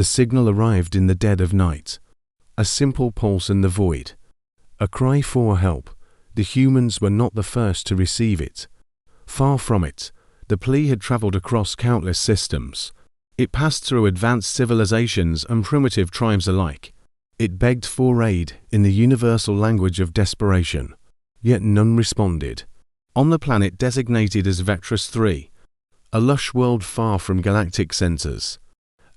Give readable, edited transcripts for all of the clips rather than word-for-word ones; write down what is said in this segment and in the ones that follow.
The signal arrived in the dead of night. A simple pulse in the void. A cry for help. The humans were not the first to receive it. Far from it. The plea had traveled across countless systems. It passed through advanced civilizations and primitive tribes alike. It begged for aid in the universal language of desperation. Yet none responded. On the planet designated as Vectrus 3, a lush world far from galactic centers,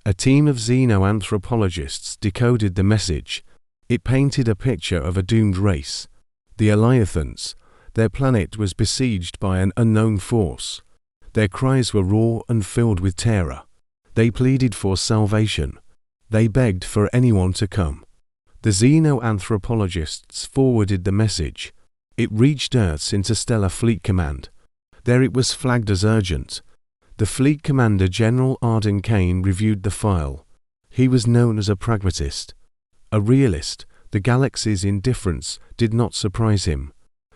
a team of xeno-anthropologists decoded the message. It painted a picture of a doomed race. The Uliathans. Their planet was besieged by an unknown force. Their cries were raw and filled with terror. They pleaded for salvation. They begged for anyone to come. The xeno-anthropologists forwarded the message. It reached Earth's Interstellar Fleet Command. There it was flagged as urgent. The Fleet Commander General Arden Kane reviewed the file. He was known as a pragmatist, a realist. The galaxy's indifference did not surprise him.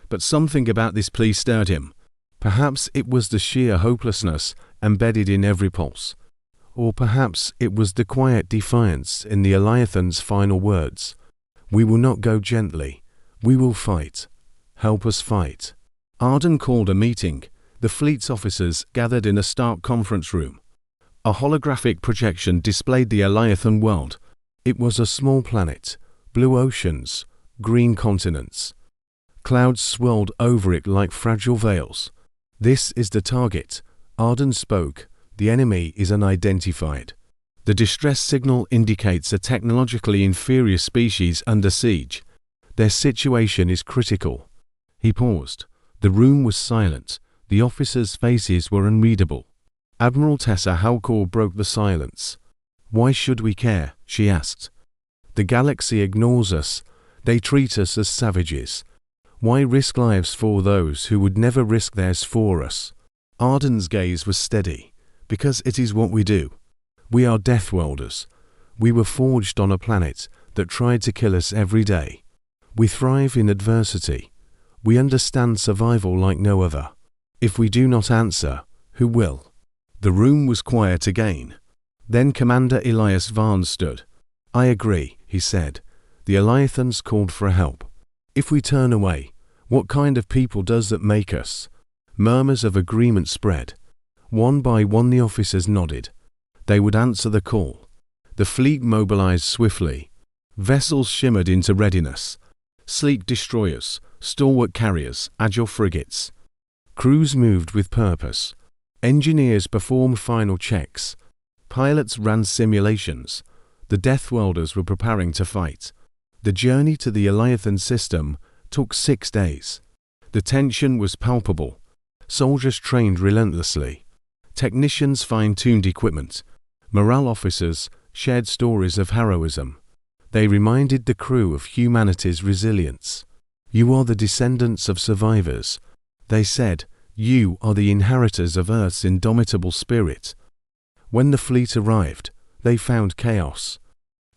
But something about this plea stirred him. Perhaps it was the sheer hopelessness embedded in every pulse. Or perhaps it was the quiet defiance in the Uliathans' final words. We will not go gently. We will fight. Help us fight. Arden called a meeting. The fleet's officers gathered in a stark conference room. A holographic projection displayed the Uliathan world. It was a small planet, blue oceans, green continents. Clouds swirled over it like fragile veils. This is the target. Arden spoke. The enemy is unidentified. The distress signal indicates a technologically inferior species under siege. Their situation is critical. He paused. The room was silent. The officers' faces were unreadable. Admiral Tessa Halcor broke the silence. Why should we care? She asked. The galaxy ignores us. They treat us as savages. Why risk lives for those who would never risk theirs for us? Arden's gaze was steady. Because it is what we do. We are Deathworlders. We were forged on a planet that tried to kill us every day. We thrive in adversity. We understand survival like no other. If we do not answer, who will? The room was quiet again. Then Commander Elias Varn stood. I agree, he said. The Uliathans called for help. If we turn away, what kind of people does that make us? Murmurs of agreement spread. One by one the officers nodded. They would answer the call. The fleet mobilized swiftly. Vessels shimmered into readiness. Sleek destroyers, stalwart carriers, agile frigates. Crews moved with purpose. Engineers performed final checks. Pilots ran simulations. The Deathworlders were preparing to fight. The journey to the Uliathan system took 6 days. The tension was palpable. Soldiers trained relentlessly. Technicians fine-tuned equipment. Morale officers shared stories of heroism. They reminded the crew of humanity's resilience. You are the descendants of survivors. They said, you are the inheritors of Earth's indomitable spirit. When the fleet arrived, they found chaos.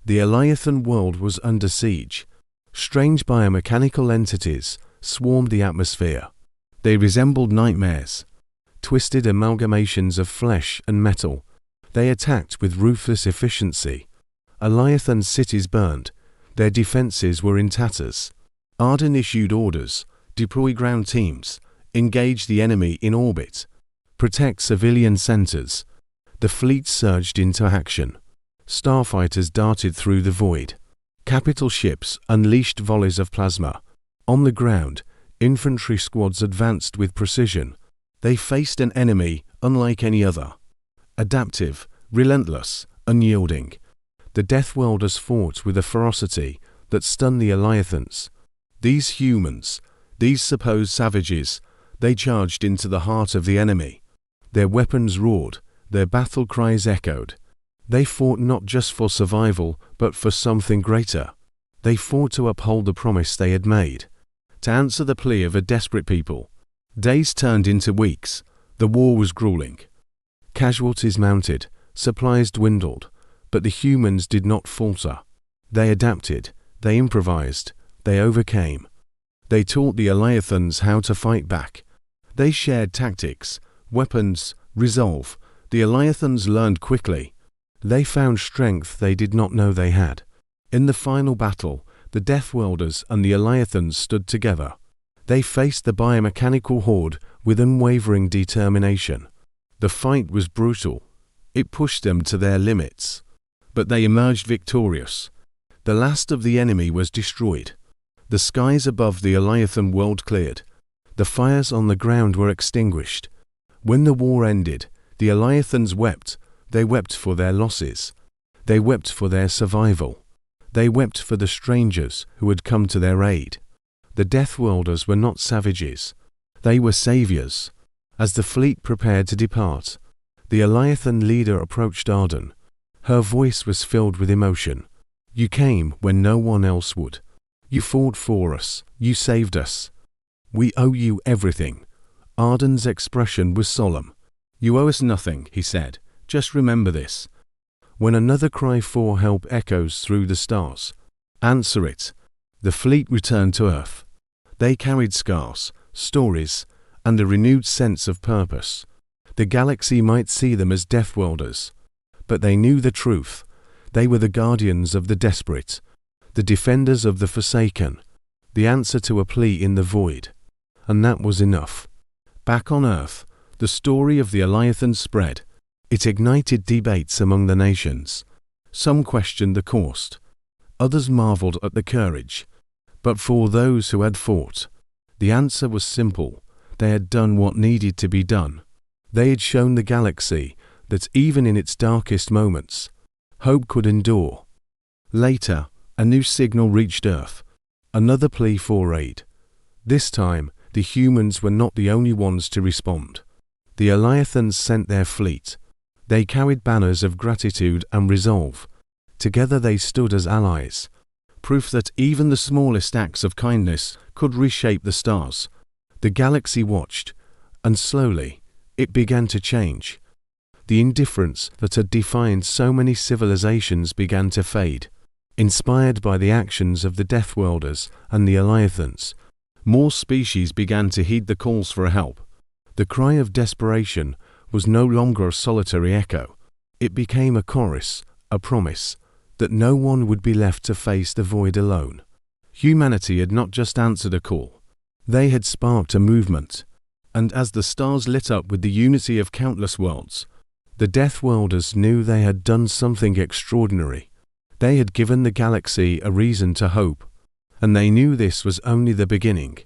The Uliathan world was under siege. Strange biomechanical entities swarmed the atmosphere. They resembled nightmares. Twisted amalgamations of flesh and metal. They attacked with ruthless efficiency. Uliathan cities burned. Their defenses were in tatters. Arden issued orders. Deploy ground teams. Engage the enemy in orbit. Protect civilian centers. The fleet surged into action. Starfighters darted through the void. Capital ships unleashed volleys of plasma. On the ground, infantry squads advanced with precision. They faced an enemy unlike any other. Adaptive, relentless, unyielding. The Deathworlders fought with a ferocity that stunned the Uliathans. These humans, these supposed savages, they charged into the heart of the enemy. Their weapons roared, their battle cries echoed. They fought not just for survival, but for something greater. They fought to uphold the promise they had made, to answer the plea of a desperate people. Days turned into weeks. The war was grueling. Casualties mounted, supplies dwindled, but the humans did not falter. They adapted, they improvised, they overcame. They taught the Uliathans how to fight back. They shared tactics, weapons, resolve. The Uliathans learned quickly. They found strength they did not know they had. In the final battle, the Deathworlders and the Uliathans stood together. They faced the biomechanical horde with unwavering determination. The fight was brutal. It pushed them to their limits. But they emerged victorious. The last of the enemy was destroyed. The skies above the Uliathan world cleared. The fires on the ground were extinguished. When the war ended, the Uliathans wept. They wept for their losses. They wept for their survival. They wept for the strangers who had come to their aid. The Deathworlders were not savages. They were saviors. As the fleet prepared to depart, the Uliathan leader approached Arden. Her voice was filled with emotion. You came when no one else would. You fought for us. You saved us. We owe you everything. Arden's expression was solemn. You owe us nothing, he said. Just remember this. When another cry for help echoes through the stars, answer it. The fleet returned to Earth. They carried scars, stories, and a renewed sense of purpose. The galaxy might see them as Deathworlders, but they knew the truth. They were the guardians of the desperate, the defenders of the forsaken, the answer to a plea in the void. And that was enough. Back on Earth, the story of the Uliathans spread. It ignited debates among the nations. Some questioned the cost. Others marveled at the courage. But for those who had fought, the answer was simple. They had done what needed to be done. They had shown the galaxy that even in its darkest moments, hope could endure. Later, a new signal reached Earth. Another plea for aid. This time, the humans were not the only ones to respond. The Uliathans sent their fleet. They carried banners of gratitude and resolve. Together they stood as allies. Proof that even the smallest acts of kindness could reshape the stars. The galaxy watched, and slowly, it began to change. The indifference that had defined so many civilizations began to fade. Inspired by the actions of the Deathworlders and the Uliathans, more species began to heed the calls for help. The cry of desperation was no longer a solitary echo. It became a chorus, a promise, that no one would be left to face the void alone. Humanity had not just answered a call. They had sparked a movement. And as the stars lit up with the unity of countless worlds, the Deathworlders knew they had done something extraordinary. They had given the galaxy a reason to hope, and they knew this was only the beginning.